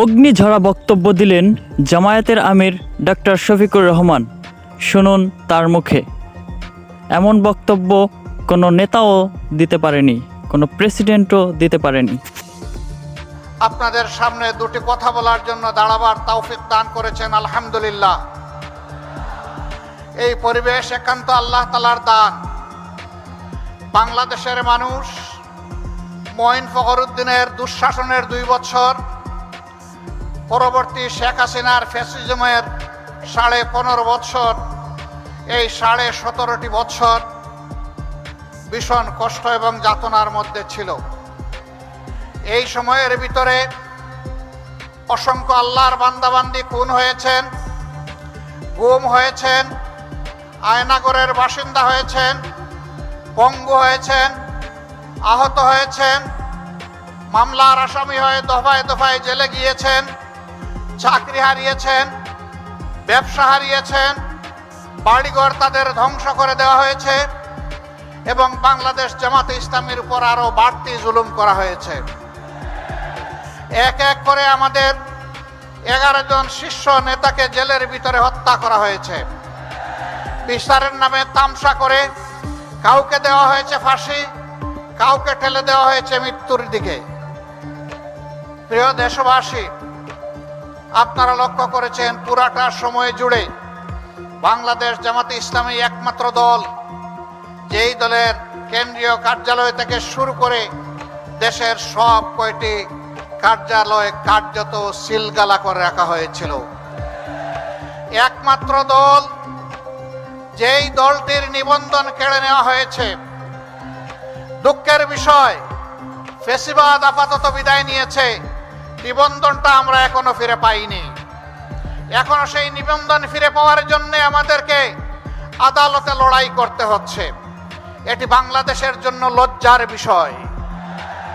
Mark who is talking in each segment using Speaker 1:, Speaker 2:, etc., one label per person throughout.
Speaker 1: অগ্নিঝরা বক্তব্য দিলেন জামায়াতের আমির ডক্টর শফিকুর রহমান। শুনুন তার মুখে। এমন বক্তব্য কোনো নেতাও দিতে পারেনি, কোনো প্রেসিডেন্টও দিতে পারেনি।
Speaker 2: আপনাদের সামনে দুটি কথা বলার জন্য দাঁড়াবার তৌফিক দান করেছেন, আলহামদুলিল্লাহ। এই পরিবেশ একান্ত আল্লাহ তাআলার দান। বাংলাদেশের মানুষ মঈন ফখরুদ্দিনের দুঃশাসনের 2 বছর, পরবর্তী শেখ হাসিনার ফ্যাসিজমের 15.5 বছর, এই 17.5 বছর ভীষণ কষ্ট এবং যাতনার মধ্যে ছিল। এই সময়ের ভিতরে অসংখ্য আল্লাহর বান্দাবান্দি খুন হয়েছেন, গুম হয়েছেন, আয়নাগরের বাসিন্দা হয়েছেন, পঙ্গু হয়েছেন, আহত হয়েছেন, মামলার আসামি হয়ে দফায় দফায় জেলে গিয়েছেন, চাকরি হারিয়েছেন, ব্যবসা হারিয়েছেন, বাড়িঘর তাদের ধ্বংস করে দেওয়া হয়েছে এবং বাংলাদেশ জামাতে ইসলামীর উপর আরো বাড়তি জুলুম করা হয়েছে। এক এক করে আমাদের 11 জন শীর্ষ নেতাকে জেলের ভিতরে হত্যা করা হয়েছে। বিচারের নামে তামসা করে কাউকে দেওয়া হয়েছে ফাঁসি, কাউকে ঠেলে দেওয়া হয়েছে মৃত্যুর দিকে। প্রিয় দেশবাসী, আপনারা লক্ষ্য করেছেন পুরাটা সময় জুড়ে বাংলাদেশ জামাতে ইসলামী একমাত্র দল যেই দলের কেন্দ্রীয় কার্যালয় থেকে শুরু করে দেশের সব কয়টি কার্যালয় কার্যত সিলগালা করে রাখা হয়েছিল। একমাত্র দল যেই দলটির নিবন্ধন কেড়ে নেওয়া হয়েছে। দুঃখের বিষয়, ফ্যাসিবাদ আপাতত বিদায় নিয়েছে, নিবন্ধনটা আমরা এখনো ফিরে পাইনি। এখনো সেই নিবন্ধন ফিরে পাওয়ার জন্য আমাদেরকে আদালতে লড়াই করতে হচ্ছে। এটি বাংলাদেশের জন্য লজ্জার বিষয়।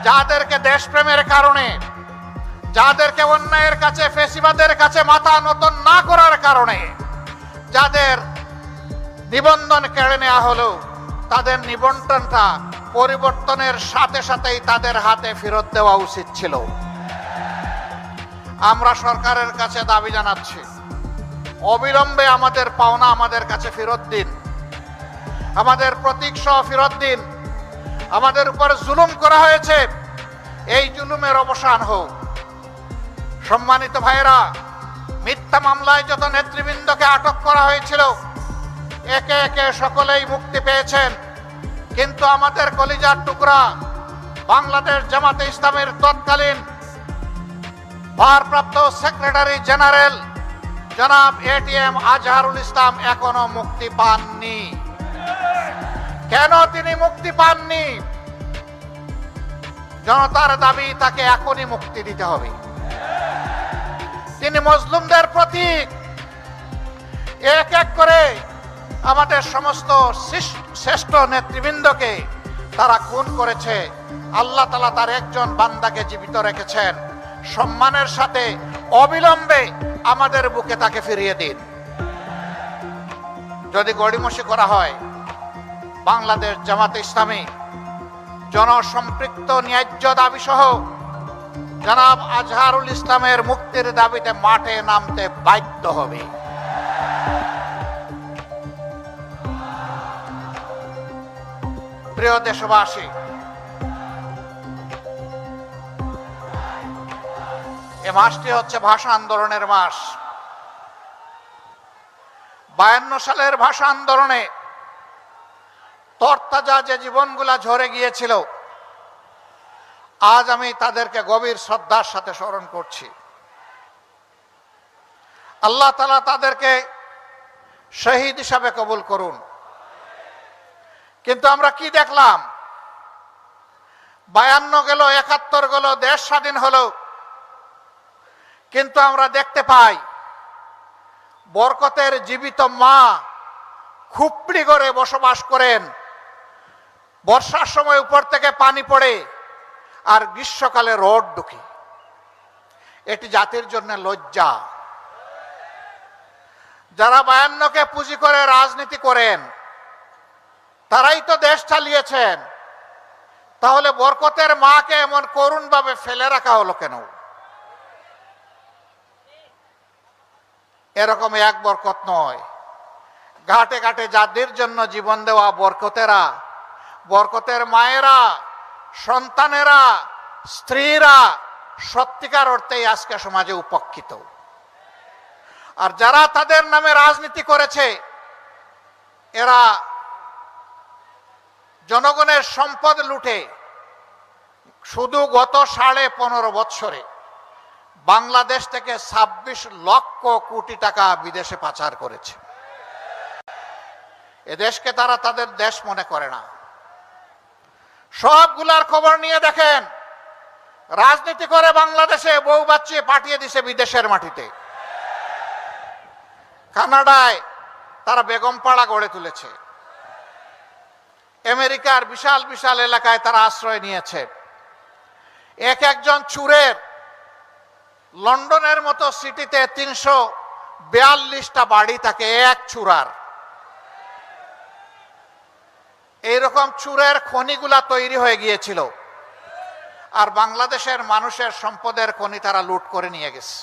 Speaker 2: যাদেরকে দেশপ্রেমের কারণে, যাদেরকে অন্যায়ের কাছে, ফ্যাসিবাদের কাছে মাথা নত না করার কারণে যাদের নিবন্ধন কেড়ে নেওয়া হলো, তাদের নিবন্ধনটা পরিবর্তনের সাথে সাথেই তাদের হাতে ফেরত দেওয়া উচিত ছিল। আমরা সরকারের কাছে দাবি জানাচ্ছি, অবিলম্বে আমাদের পাওনা আমাদের কাছে ফেরত দিন, আমাদের প্রতীক সহ ফেরত দিন। আমাদের উপর জুলুম করা হয়েছে, এই জুলুমের অবসান হোক। সম্মানিত ভাইরা, মিথ্যা মামলায় যত নেতৃবৃন্দকে আটক করা হয়েছিল একে একে সকলেই মুক্তি পেয়েছেন, কিন্তু আমাদের কলিজার টুকরা বাংলাদেশ জামাতে ইসলামের তৎকালীন ভারপ্রাপ্ত সেক্রেটারি জেনারেল জনাব এটিএম আজহারুল ইসলাম এখনো মুক্তি পাননি। কেন তিনি মুক্তি পাননি? জনতার দাবি, তাকে এখনই মুক্তি দিতে হবে। তিনি মজলুমদের প্রতীক। এক এক করে আমাদের সমস্ত শ্রেষ্ঠ নেতৃবৃন্দকে তারা খুন করেছে। আল্লাহ তাআলা তার একজন বান্দাকে জীবিত রেখেছেন। সম্মানের সাথে অবিলম্বে আমাদের বুকে তাকে ফিরিয়ে দিন। যদি গড়িমসি করা হয়, বাংলাদেশ জামাতে ইসলামী জনসম্পৃক্ত ন্যায্য দাবি সহ জনাব আজহারুল ইসলামের মুক্তির দাবিতে মাঠে নামতে বাধ্য হবে। প্রিয় দেশবাসী, এ মাসটি হচ্ছে ভাষা আন্দোলনের মাস। 52 সালের ভাষা আন্দোলনে তরতাজা যে জীবনগুলা ঝরে গিয়েছিল, আজ আমি তাদেরকে গভীর শ্রদ্ধার সাথে স্মরণ করছি। আল্লাহ তাআলা তাদেরকে শহীদ হিসাবে কবুল করুন। কিন্তু আমরা কি দেখলাম? 52 গেল, 71 গেল, দেশ স্বাধীন হলো, কিন্তু আমরা দেখতে পাই বরকতের জীবিত মা খুপড়ি করে বসবাস করেন। বর্ষার সময় উপর থেকে পানি পড়ে আর গ্রীষ্মকালে রোদ ঢুকে। এটি জাতির জন্য লজ্জা। যারা 52কে পুঁজি করে রাজনীতি করেন তারাই তো দেশ চালিয়েছেন, তাহলে বরকতের মাকে এমন করুণভাবে ফেলে রাখা হলো কেন? এরকম এক বরকত নয়। ঘাটে ঘাটে যাদের জন্য জীবন দেওয়া বরকতেরা, বরকতের মায়েরা, সন্তানেরা, স্ত্রীরা সত্যিকার অর্থেই আজকে সমাজে উপেক্ষিত। আর যারা তাদের নামে রাজনীতি করেছে, এরা জনগণের সম্পদ লুটে শুধু গত 15.5 বছরে বাংলাদেশ থেকে 26 লক্ষ কোটি টাকা বিদেশে পাচার করেছে। এদেশকে তারা তাদের দেশ মনে করে না। সবগুলার খবর নিয়ে দেখেন, রাজনীতি করে বাংলাদেশে বউ বাচ্চা পাঠিয়ে দিছে বিদেশের মাটিতে। কানাডায় তারা বেগমপাড়া গড়ে তুলেছে। আমেরিকার বিশাল বিশাল এলাকায় তারা আশ্রয় নিয়েছে। এক একজন চুরের লন্ডনের মতো সিটিতে 342টা বাড়ি থাকে এক চুরার। এইরকম চুরের খনিগুলা তৈরি হয়ে গিয়েছিল, আর বাংলাদেশের মানুষের সম্পদের খনি তারা লুট করে নিয়ে গেছে।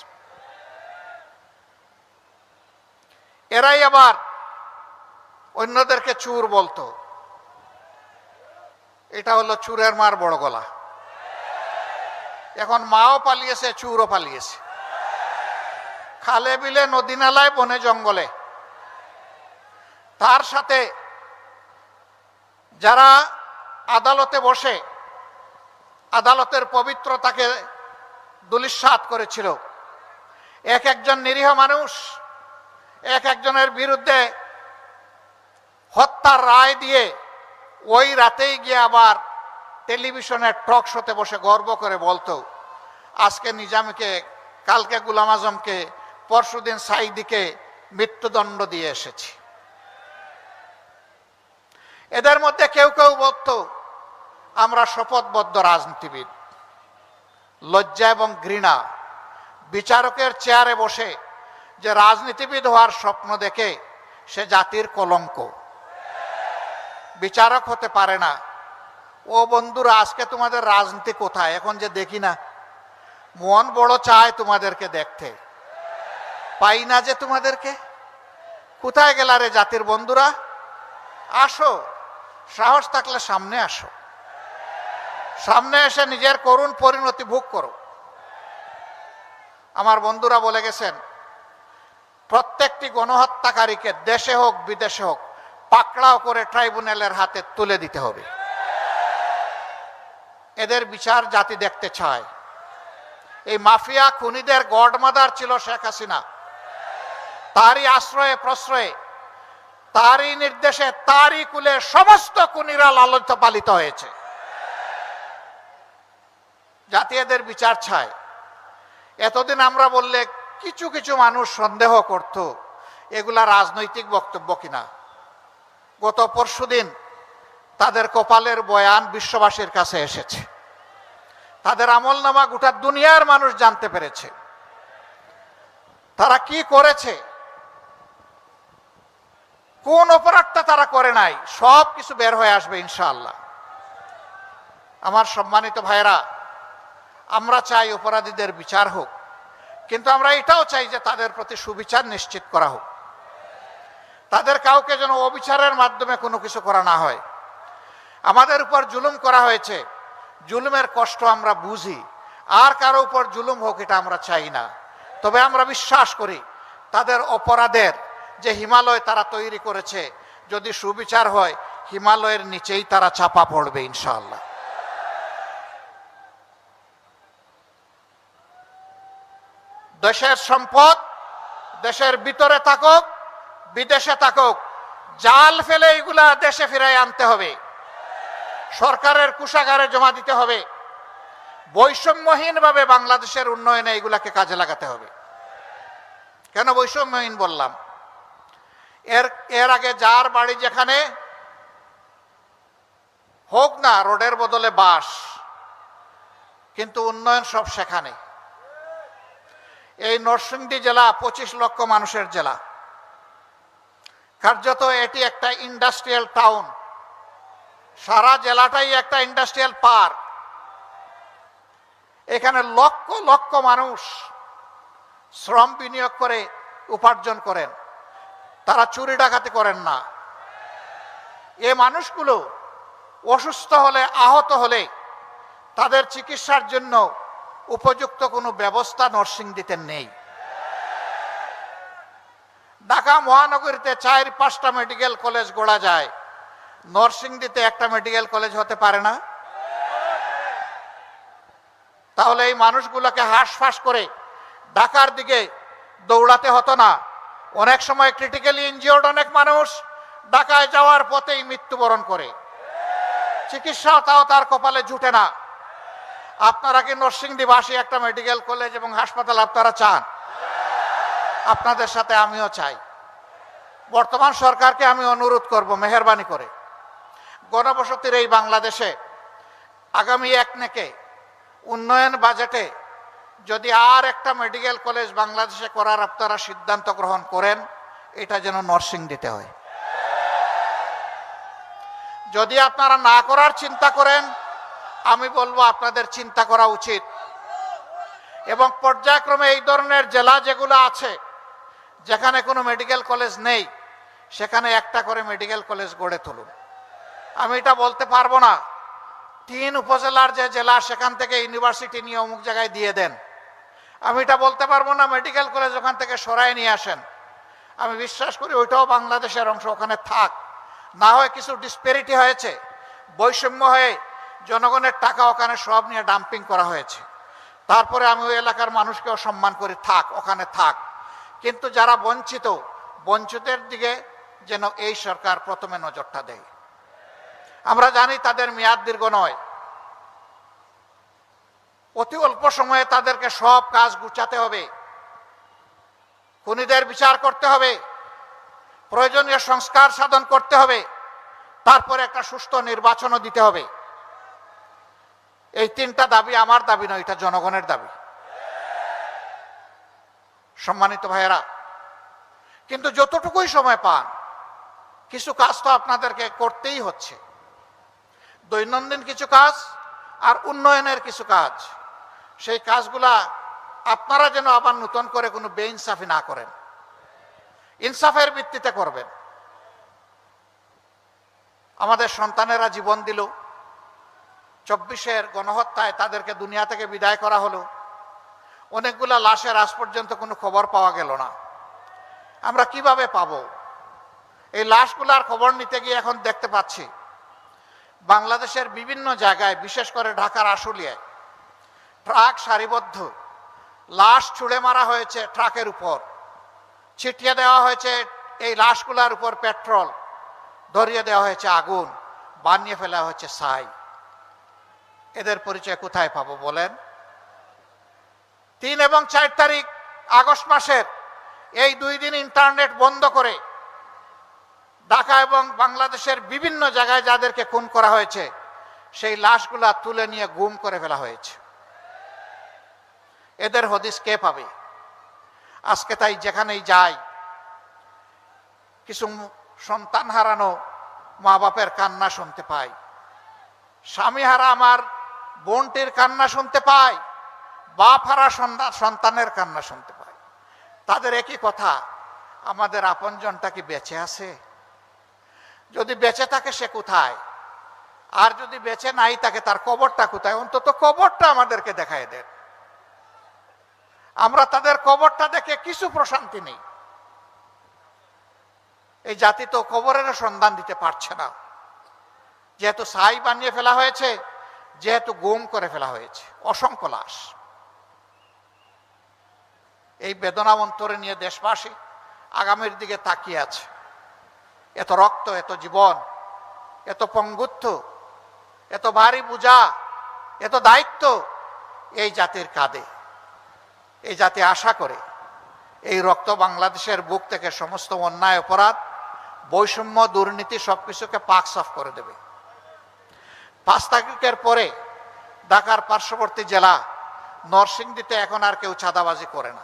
Speaker 2: এরাই আবার অন্যদেরকে চুর বলতো। এটা হলো চুরের মার বড় গলা। এখন মাও পালিয়েছে, চুরও পালিয়েছে। খালে বিলে, নদী নালায়, বনে জঙ্গলে। তার সাথে যারা আদালতে বসে আদালতের পবিত্রতাকে ধূলিসাৎ করেছিল, এক একজন নিরীহ মানুষ এক একজনের বিরুদ্ধে হত্যার রায় দিয়ে ওই রাতেই গিয়ে আবার টেলিভিশনের টক শোতে বসে গর্ব করে বলতো, আজকে নিজামকে, কালকে গুলাম আজমকে, পরশুদিন সাইদিকে মৃত্যুদণ্ড দিয়ে এসেছি। এদের মধ্যে কেউ কেউ বলতো, আমরা শপথবদ্ধ রাজনীতিবিদ। লজ্জা এবং ঘৃণা, বিচারকের চেয়ারে বসে যে রাজনীতিবিদ হওয়ার স্বপ্ন দেখে সে জাতির কলঙ্ক, বিচারক হতে পারে না। ও বন্ধুরা, আজকে তোমাদের রাজনীতি কোথায়? এখন যে দেখি না, মন বড় চায় তোমাদেরকে দেখতে, পাই না যে তোমাদেরকে। কোথায় গেলা রে জাতির বন্ধুরা? আসো, সাহস থাকলে সামনে আসো, সামনে এসে নিজের করুণ পরিণতি ভোগ করো। আমার বন্ধুরা বলে গেছেন, প্রত্যেকটি গণহত্যাকারীকে দেশে হোক বিদেশে হোক পাকড়াও করে ট্রাইব্যুনালের হাতে তুলে দিতে হবে। এদের বিচার জাতি দেখতে চায়। এই মাফিয়া খুনিদের গডমাদার ছিল শেখ হাসিনা। তারই আশ্রয়ে প্রশ্রয়ে, তারই নির্দেশে, তারই কুলে সমস্ত খুনিরা লালিত পালিত হয়েছে। জাতি এদের বিচার চায়। এতদিন আমরা বললে কিছু কিছু মানুষ সন্দেহ করত এগুলা রাজনৈতিক বক্তব্য কিনা। গত পরশুদিন তাদের কপালের বয়ান বিশ্ববাসীর কাছে এসেছে। তাদের আমলনামা গোটা দুনিয়ার মানুষ জানতে পেরেছে। তারা কি করেছে, কোন অপরাধটা তারা করে নাই, সব কিছু বের হয়ে আসবে ইনশাআল্লাহ। আমার সম্মানিত ভাইরা, আমরা চাই অপরাধীদের বিচার হোক, কিন্তু আমরা এটাও চাই যে তাদের প্রতি সুবিচার নিশ্চিত করা হোক। তাদের কাউকে যেন অবিচারের মাধ্যমে কোনো কিছু করা না হয়। আমাদের উপর জুলুম করা হয়েছে, জুলুমের কষ্ট আমরা বুঝি, আর কারো উপর জুলুম হোক এটা আমরা চাই না। তবে আমরা বিশ্বাস করি তাদের অপরাধের যে হিমালয় তারা তৈরি করেছে, যদি সুবিচার হয় হিমালয়ের নিচেই তারা চাপা পড়বে ইনশাআল্লাহ। দেশের সম্পদ দেশের ভিতরে থাকুক বিদেশে থাকুক, জাল ফেলে এগুলা দেশে ফিরাই আনতে হবে, সরকারের কোষাগারে জমা দিতে হবে। বৈষম্যহীনভাবে বাংলাদেশের উন্নয়নে এগুলাকে কাজে লাগাতে হবে। কেন বৈষম্যহীন বললাম? এর আগে যার বাড়ি যেখানে হোক না রোডের বদলে বাস, কিন্তু উন্নয়ন সব সেখানে। এই নরসিংদী জেলা 25 লক্ষ মানুষের জেলা, কার্যত এটি একটা ইন্ডাস্ট্রিয়াল টাউন। সারা জেলাটাই একটা ইন্ডাস্ট্রিয়াল পার্ক। এখানে লক্ষ লক্ষ মানুষ শ্রম বিনিয়োগ করে উপার্জন করেন, তারা চুরি ডাকাতি করেন না। এ মানুষগুলো অসুস্থ হলে, আহত হলে তাদের চিকিৎসার জন্য উপযুক্ত কোনো ব্যবস্থা নরসিংদীতে নেই। ঢাকা মহানগরীতে 4-5টা মেডিকেল কলেজ গড়া যায়, নরসিংদীতে একটা মেডিকেল কলেজ হতে পারে না? তাহলে এই মানুষগুলোকে হাঁসফাঁস করে ঢাকার দিকে দৌড়াতে হতো না। অনেক সময় ক্রিটিক্যালি ইনজিওর্ড অনেক মানুষ ঢাকায় যাওয়ার পথেই মৃত্যুবরণ করে, চিকিৎসাও তার কপালে জুটে না। আপনারা কি নরসিংদীবাসী একটা মেডিকেল কলেজ এবং হাসপাতাল আপনারা চান? আপনাদের সাথে আমিও চাই। বর্তমান সরকারকে আমি অনুরোধ করব, মেহেরবানি করে গণবসতির এই বাংলাদেশে আগামী একনেকে উন্নয়ন বাজেটে যদি আর একটা মেডিকেল কলেজ বাংলাদেশে করার আপনারা সিদ্ধান্ত গ্রহণ করেন, এটা যেন নরসিংদীতে হয়। যদি আপনারা না করার চিন্তা করেন, আমি বলবো আপনাদের চিন্তা করা উচিত এবং পর্যায়ক্রমে এই ধরনের জেলা যেগুলো আছে যেখানে কোনো মেডিকেল কলেজ নেই, সেখানে একটা করে মেডিকেল কলেজ গড়ে তুলুন। আমি এটা বলতে পারবো না 3 উপজেলার যে জেলা সেখান থেকে ইউনিভার্সিটি নিয়ে অমুক জায়গায় দিয়ে দেন। আমি এটা বলতে পারবো না মেডিকেল কলেজ ওখান থেকে সরাই নিয়ে আসেন। আমি বিশ্বাস করি ওইটাও বাংলাদেশের অংশ, ওখানে থাক। না হয় কিছু ডিসপ্যারিটি হয়েছে, বৈষম্য হয়ে জনগণের টাকা ওখানে সব নিয়ে ডাম্পিং করা হয়েছে। তারপরে আমি ওই এলাকার মানুষকেও সম্মান করি, থাক, ওখানে থাক। কিন্তু যারা বঞ্চিত, বঞ্চিতের দিকে যেন এই সরকার প্রথমে নজরটা দেয়। আমরা জানি তাদের মেয়াদ দীর্ঘ নয়, অতি অল্প সময়ে তাদেরকে সব কাজ গুছাতে হবে, খুনিদের বিচার করতে হবে, প্রয়োজনীয় সংস্কার সাধন করতে হবে, তারপরে একটা সুষ্ঠু নির্বাচনও দিতে হবে। এই 3টা দাবি আমার দাবি নয়, এটা জনগণের দাবি। সম্মানিত ভাইয়েরা, কিন্তু যতটুকুই সময় পান কিছু কাজ তো আপনাদেরকে করতেই হচ্ছে, দৈনন্দিন কিছু কাজ আর উন্নয়নের কিছু কাজ। সেই কাজগুলা আপনারা যেন আবার নতুন করে কোনো বেইনসাফি না করেন, ইনসাফের ভিত্তিতে করবেন। আমাদের সন্তানেরা জীবন দিল, 24-এর গণহত্যায় তাদেরকে দুনিয়া থেকে বিদায় করা হলো, অনেকগুলা লাশের আজ পর্যন্ত কোনো খবর পাওয়া গেল না। আমরা কিভাবে পাবো? এই লাশগুলার খবর নিতে গিয়ে এখন দেখতে পাচ্ছি বাংলাদেশের বিভিন্ন জায়গায়, বিশেষ করে ঢাকার আশুলিয়ায় ট্রাক সারিবদ্ধ, লাশ ছুঁড়ে মারা হয়েছে ট্রাকের উপর, ছিটিয়ে দেওয়া হয়েছে এই লাশগুলার উপর পেট্রোল, ধরিয়ে দেওয়া হয়েছে আগুন, বানিয়ে ফেলা হয়েছে ছাই। এদের পরিচয় কোথায় পাবো বলেন? 3 এবং 4 তারিখ আগস্ট মাসের এই 2 দিন ইন্টারনেট বন্ধ করে ঢাকা এবং বাংলাদেশের বিভিন্ন জায়গায় যাদেরকে খুন করা হয়েছে সেই লাশগুলা তুলে নিয়ে গুম করে ফেলা হয়েছে। এদের হদিস কে পাবে? আজকে তাই যেখানেই যাই কিছু সন্তান হারানো মা বাপের কান্না শুনতে পাই, স্বামী হারা আমার বোনটির কান্না শুনতে পাই, বাপ হারা সন্তানের কান্না শুনতে পাই। তাদের একই কথা, আমাদের আপনজনটা কি বেঁচে আছে? যদি বেঁচে থাকে সে কোথায়? আর যদি বেঁচে নাই থাকে তার কবরটা কোথায়? অন্তত কবরটা আমাদেরকে দেখায় দেন। আমরা তাদের কবরটা দেখে কিছু প্রশান্তি নেই। এই জাতি তো কবরের সন্ধান দিতে পারছে না, যেহেতু ছাই বানিয়ে ফেলা হয়েছে, যেহেতু গুম করে ফেলা হয়েছে অসংখ্য লাশ। এই বেদনা অন্তরে নিয়ে দেশবাসী আগামীর দিকে তাকিয়ে আছে। এত রক্ত, এত জীবন, এত পঙ্গুত্ব, এত ভারী বোঝা, এত দায়িত্ব এই জাতির কাঁধে। এই জাতি আশা করে এই রক্ত বাংলাদেশের বুক থেকে সমস্ত অন্যায়, অপরাধ, বৈষম্য, দুর্নীতি সবকিছুকে পাক সাফ করে দেবে। 5 তারিখের পরে ঢাকার পার্শ্ববর্তী জেলা নরসিংদীতে এখন আর কেউ চাঁদাবাজি করে না।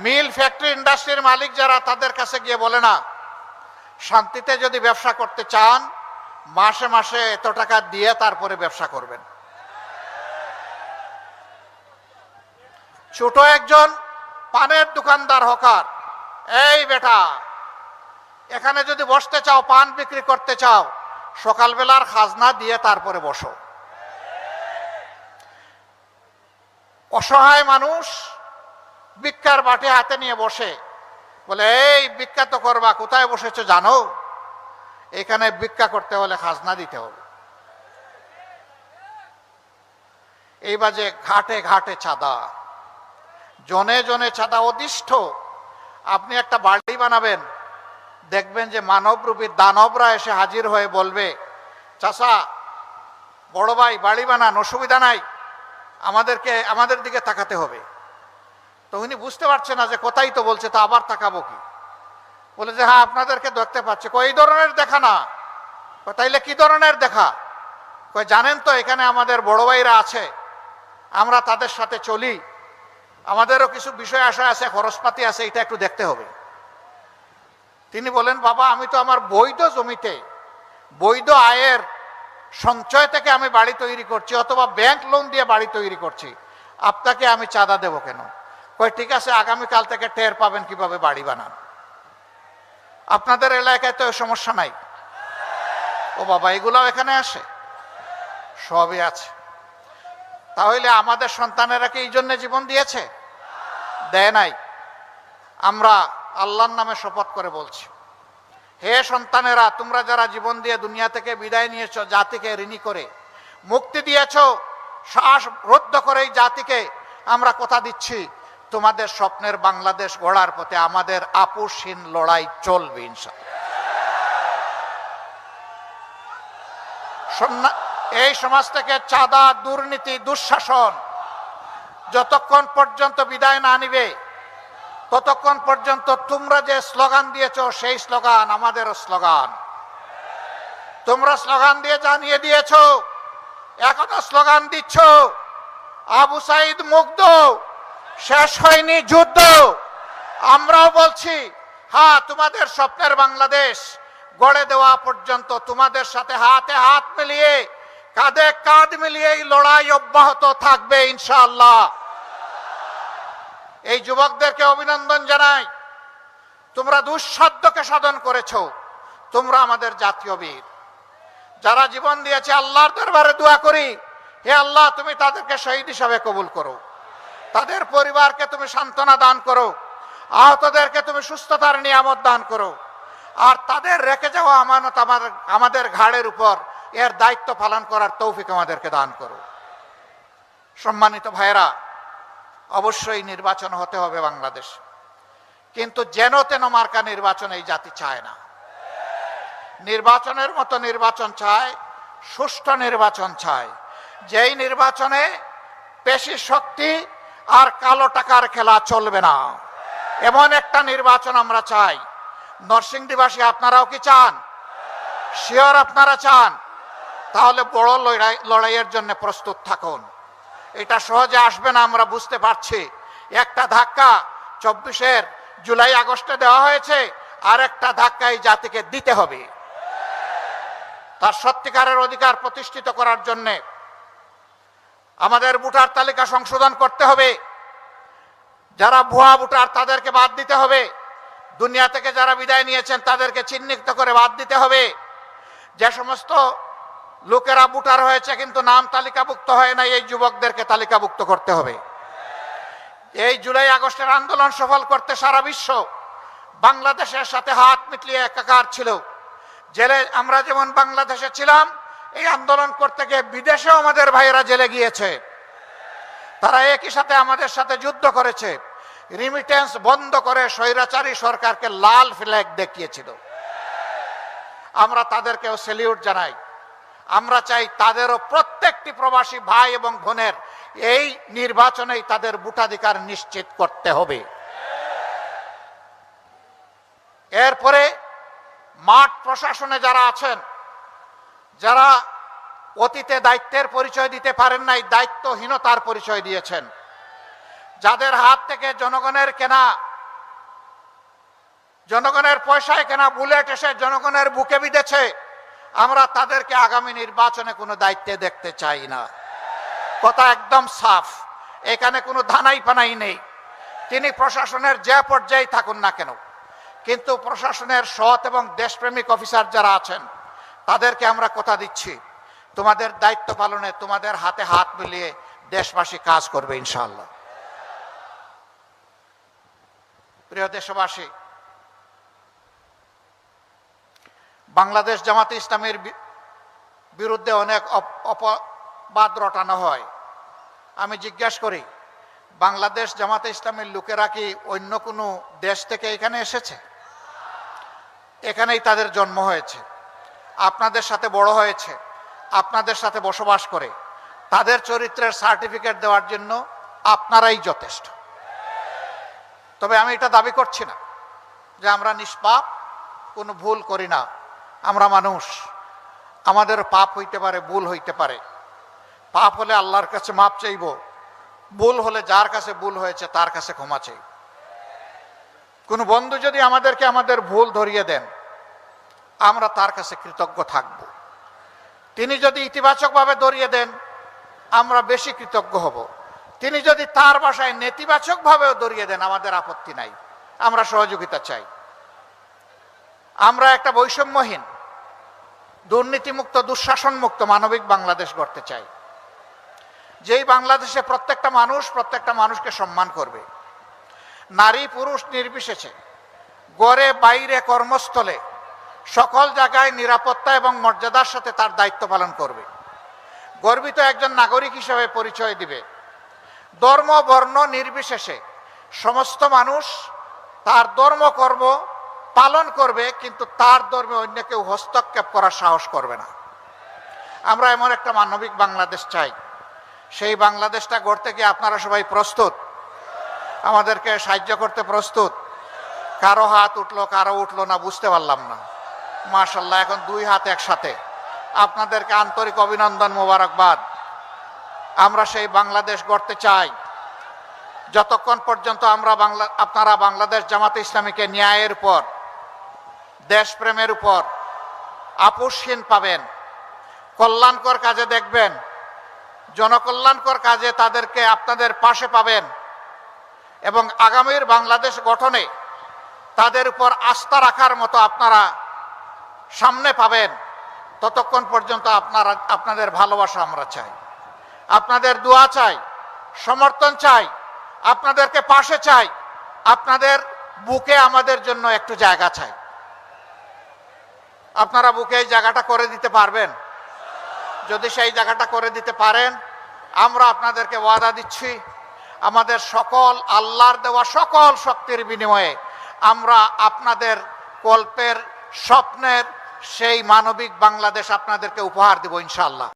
Speaker 2: মিল, ফ্যাক্টরি, ইন্ডাস্ট্রির মালিক যারা, তাদের কাছে গিয়ে বলে না শান্তিতে যদি ব্যবসা করতে চান মাসে মাসে এত টাকা দিয়ে তারপরে ব্যবসা করবেন। ছোট একজন পানের দোকানদার হকার, এই বেটা, এখানে যদি বসতে চাও, পান বিক্রি করতে চাও, সকালবেলার খাজনা দিয়ে তারপরে বসো। অসহায় মানুষ ভিক্ষার বাটি হাতে নিয়ে বসে, বলে এই ভিক্ষা তো করবা, কোথায় বসেছো জানো? এখানে ভিক্ষা করতে হলে খাজনা দিতে হবে। এই বাজে ঘাটে ঘাটে চাঁদা, জনে জনে চাঁদা অদিষ্ঠ। আপনি একটা বাড়ি বানাবেন, দেখবেন যে মানবরূপী দানবরা এসে হাজির হয়ে বলবে, চাচা, বড় ভাই বাড়ি বানান, অসুবিধা নাই, আমাদের দিকে তাকাতে হবে। তো উনি বুঝতে পারছে না যে কোথায় তো বলছে, তো আবার তাকাবো কি? বলে যে হ্যাঁ আপনাদেরকে দেখতে পাচ্ছে। কই এই ধরনের দেখা না। তাইলে কি ধরনের দেখা? কই জানেন তো এখানে আমাদের বড় ভাইরা আছে, আমরা তাদের সাথে চলি, আমাদেরও কিছু বিষয় আশা আছে, খরচপাতি আছে, এটা একটু দেখতে হবে। তিনি বলেন, বাবা আমি তো আমার বৈধ জমিতে বৈধ আয়ের সঞ্চয় থেকে আমি বাড়ি তৈরি করছি, অথবা ব্যাংক লোন দিয়ে বাড়ি তৈরি করছি, আপনাকে আমি চাঁদা দেব কেন? কই ঠিক আছে, আগামীকাল থেকে টের পাবেন কিভাবে বাড়ি বানান। আপনাদের এলাকায় তো সমস্যা নাই। ও বাবা, এগুলাও এখানে আসে, সবই আছে। তাহলে আমাদের সন্তানেরা কি এই জন্য জীবন দিয়েছে? দেয় নাই। আমরা আল্লাহর নামে শপথ করে বলছি, হে সন্তানেরা, তোমরা যারা জীবন দিয়ে দুনিয়া থেকে বিদায় নিয়েছো, জাতিকে ঋণী করে মুক্তি দিয়েছো, শ্বাস রুদ্ধ করে এই জাতিকে আমরা কথা দিচ্ছি, তোমাদের স্বপ্নের বাংলাদেশ গড়ার পথে আমাদের আপোষহীন লড়াই চলবে ইনশাআল্লাহ। এই সমাজ থেকে চাঁদা, দুর্নীতি, দুঃশাসন যতক্ষণ পর্যন্ত বিদায় না নিবে, ততক্ষণ পর্যন্ত তোমরা যে স্লোগান দিয়েছো, সেই স্লোগান আমাদেরও স্লোগান। তোমরা স্লোগান দিয়ে জানিয়ে দিয়েছো, এখনো স্লোগান দিচ্ছ, আবু সাইদ মুগ্ধ, শেষ হয়নি যুদ্ধ। আমরাও বলছি, হ্যাঁ তোমাদের স্বপ্নের বাংলাদেশ গড়ে দেওয়া পর্যন্ত তোমাদের সাথে হাতে হাত মিলিয়ে, কাঁধে কাঁধ মিলিয়ে এই লড়াই অব্যাহত থাকবে ইনশাআল্লাহ। এই যুবকদেরকে অভিনন্দন জানাই, তোমরা দুঃসাধ্যকে সাধন করেছো, তোমরা আমাদের জাতীয় বীর। যারা জীবন দিয়েছে, আল্লাহর দরবারে দোয়া করি, হে আল্লাহ তুমি তাদেরকে শহীদ হিসাবে কবুল করো, তাদের পরিবারকে তুমি সান্ত্বনা দান করো, আহতদেরকে তুমি সুস্থতার নিয়ামত দান করো, আর তাদের রেখে যাওয়া আমানত আমাদের ঘাড়ের উপর এর দায়িত্ব পালন করার তৌফিক আমাদেরকে দান করো। সম্মানিত ভাইয়েরা, অবশ্যই নির্বাচন হতে হবে বাংলাদেশ, কিন্তু যেন তেন মার্কা নির্বাচন এই জাতি চায় না। নির্বাচনের মতো নির্বাচন চায়, সুষ্ঠু নির্বাচন চায়, যেই নির্বাচনে পেশি শক্তি আর কালো টাকার খেলা চলবে না, এমন একটা নির্বাচন আমরা চাই। নরসিংদীবাসী আপনারাও কি চান? শিওর আপনারা চান? তাহলে বড় লড়াইয়ের জন্য প্রস্তুত থাকুন। এটা সহজে আসবে না, আমরা বুঝতে পারছি। একটা ধাক্কা 24 জুলাই আগস্টে দেওয়া হয়েছে, আর একটা ধাক্কা এই জাতিকে দিতে হবে। তার সত্যিকারের অধিকার প্রতিষ্ঠিত করার জন্য আমাদের ভোটার তালিকা সংশোধন করতে হবে। যারা ভুয়া ভোটার তাদেরকে বাদ দিতে হবে। দুনিয়া থেকে যারা বিদায় নিয়েছেন তাদেরকে চিহ্নিত করে বাদ দিতে হবে। যে সমস্ত লোকেরা ভোটার হয়েছে কিন্তু নাম তালিকাভুক্ত হয় না, এই যুবকদেরকে তালিকাভুক্ত করতে হবে। এই জুলাই আগস্টের আন্দোলন সফল করতে সারা বিশ্ব বাংলাদেশের সাথে হাত মিলিয়ে একাকার ছিল। জেলে আমরা যেমন বাংলাদেশে ছিলাম, এই আন্দোলন করতে গিয়ে বিদেশেও আমাদের ভাইয়েরা জেলে গিয়েছে। তারা একই সাথে আমাদের সাথে যুদ্ধ করেছে, রিমিটেন্স বন্ধ করে স্বৈরাচারী সরকারকে লাল ফ্ল্যাগ দেখিয়েছিল। আমরা তাদেরকেও স্যালিউট জানাই। আমরা চাই তাদেরও প্রত্যেকটি প্রবাসী ভাই এবং বোনের এই নির্বাচনেই তাদের ভোটাধিকার নিশ্চিত করতে হবে। এরপরে মাঠ প্রশাসনে যারা আছেন, যারা অতীতে দায়িত্বের পরিচয় দিতে পারেন নাই, দায়িত্বহীনতার পরিচয় দিয়েছেন, যাদের হাত থেকে জনগণের কেনা, জনগণের পয়সায় কেনা বুলেট এসে জনগণের বুকে বিঁধেছে, আমরা তাদেরকে আগামী নির্বাচনে কোনো দায়িত্বে দেখতে চাই না। কথা একদম সাফ। এখানে কোনো ধানাই পানাই নেই। তিনি প্রশাসনের যে পর্যায়ে থাকুন না কেন, কিন্তু প্রশাসনের সৎ এবং দেশপ্রেমিক অফিসার যারা আছেন তাদেরকে আমরা কথা দিচ্ছি, তোমাদের দায়িত্ব পালনে তোমাদের হাতে হাত মিলিয়ে দেশবাসী কাজ করবে ইনশাআল্লাহ। প্রিয় দেশবাসী, বাংলাদেশ জামাতে ইসলামের বিরুদ্ধে অনেক অপবাদ রটানো হয়। আমি জিজ্ঞেস করি, বাংলাদেশ জামাতে ইসলামের লোকেরা কি অন্য কোনো দেশ থেকে এখানে এসেছে? এখানেই তাদের জন্ম হয়েছে, আপনাদের সাথে বড় হয়েছে, আপনাদের সাথে বসবাস করে। তাদের চরিত্রের সার্টিফিকেট দেওয়ার জন্য আপনারাই যথেষ্ট। তবে আমি এটা দাবি করছি না যে আমরা নিষ্পাপ, কোনো ভুল করি না। আমরা মানুষ, আমাদের পাপ হইতে পারে, ভুল হইতে পারে। পাপ হলে আল্লাহর কাছে মাপ চাইব, ভুল হলে যার কাছে ভুল হয়েছে তার কাছে ক্ষমা চাইব। কোনো বন্ধু যদি আমাদেরকে আমাদের ভুল ধরিয়ে দেন, আমরা তার কাছে কৃতজ্ঞ থাকব। তিনি যদি ইতিবাচকভাবে ধরিয়ে দেন, আমরা বেশি কৃতজ্ঞ হব। তিনি যদি তার ভাষায় নেতিবাচকভাবেও ধরিয়ে দেন, আমাদের আপত্তি নাই, আমরা সহযোগিতা চাই। আমরা একটা বৈষম্যহীন, দুর্নীতিমুক্ত, দুঃশাসনমুক্ত মানবিক বাংলাদেশ গড়তে চাই, যেই বাংলাদেশে প্রত্যেকটা মানুষকে সম্মান করবে, নারী পুরুষ নির্বিশেষে, ঘরে বাইরে কর্মস্থলে সকল জায়গায় নিরাপত্তা এবং মর্যাদার সাথে তার দায়িত্ব পালন করবে, গর্বিত একজন নাগরিক হিসেবে পরিচয় দিবে। ধর্ম বর্ণ নির্বিশেষে সমস্ত মানুষ তার ধর্মকর্ম পালন করবে, কিন্তু তার ধর্মে অন্য কেউ হস্তক্ষেপ করার সাহস করবে না। আমরা এমন একটা মানবিক বাংলাদেশ চাই। সেই বাংলাদেশটা গড়তে গিয়ে আপনারা সবাই প্রস্তুত? আমাদেরকে সাহায্য করতে প্রস্তুত? কারো হাত উঠলো, কারো উঠলো না, বুঝতে পারলাম না। মাশাআল্লাহ, এখন দুই হাত একসাথে। আপনাদেরকে আন্তরিক অভিনন্দন, মোবারকবাদ। আমরা সেই বাংলাদেশ গড়তে চাই যতক্ষণ পর্যন্ত আপনারা বাংলাদেশ জামাতে ইসলামীকে ন্যায়ের উপর, দেশপ্রেমের উপর আপোষহীন পাবেন, কল্যাণকর কাজে দেখবেন, জনকল্যাণকর কাজে তাদেরকে আপনাদের পাশে পাবেন, এবং আগামীর বাংলাদেশ গঠনে তাদের উপর আস্থা রাখার মতো আপনারা সামনে পাবেন। ততক্ষণ পর্যন্ত আপনাদের ভালোবাসা আমরা চাই, আপনাদের দোয়া চাই, সমর্থন চাই, আপনাদেরকে পাশে চাই, আপনাদের বুকে আমাদের জন্য একটু জায়গা চাই। আপনারা বুকে এই জায়গাটা করে দিতে পারবেন? যদি সেই জায়গাটা করে দিতে পারেন, আমরা আপনাদেরকে ওয়াদা দিচ্ছি, আমাদের সকল আল্লাহর দেওয়া সকল শক্তির বিনিময়ে আমরা আপনাদের কল্পের, স্বপ্নের সেই মানবিক বাংলাদেশ আপনাদেরকে উপহার দেব ইনশাআল্লাহ।